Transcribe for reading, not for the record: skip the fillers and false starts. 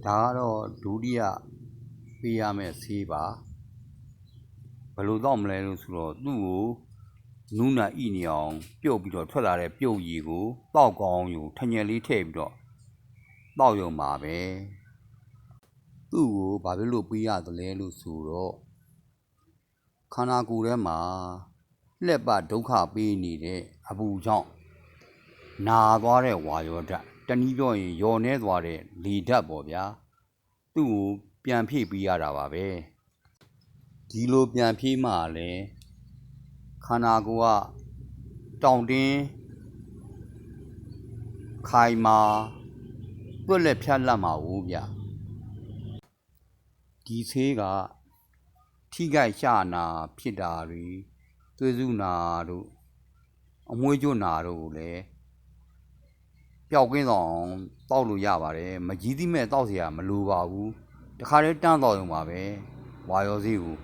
ဒါကတော့ဒုတိယပေးရမယ့်ဆေးပါဘယ်လိုတော့မလဲလို့ဆိုတော့သူ့ကိုနူးနာဣနေအောင်ပြုတ်ပြီးတော့ထွက်လာတဲ့ပြုတ်ရည်ကိုတောက်ကောင်းယူထညက်လေးထည့်ပြီးတော့တောက်ရုံပါပဲသူ့ကိုဘာဖြစ်လို့ပေးရသလဲလို့ဆိုတော့ခန္ဓာကိုယ်ထဲမှာလက်ပတ်ဒုက္ခပေးနေတဲ့အပူကြောင့်နာသွားတဲ့ဝါယောဓာတ်တနည်းပြောရင်ယော်နေသွားတဲ့လေဓာတ်ပေါ့ဗျာသူ့ကိုပြန်ဖြည့်ပေးရတာပါပဲဒီလိုပြန်ဖြည့်မှလည်းခန္ဓာကိုယ်ကတောင့်တင်းခိုင်မာတွက်လက်ဖြတ်လက်မှာဟုတ်ဗျဒီဆေးကထိခိုက်ရှာနာဖြစ်တာတွေသွေးစုနာတို့အမွှေးကျွတ်နာတို့ကိုလည်းပျောက်ကင်းဆောင်တောက်လို့ရပါတယ်မကြီးသီးမဲ့တောက်เสียမလိုပါဘူးတခါတည်းတန်းတောက်ရုံပါပဲဝါရောဆေးကို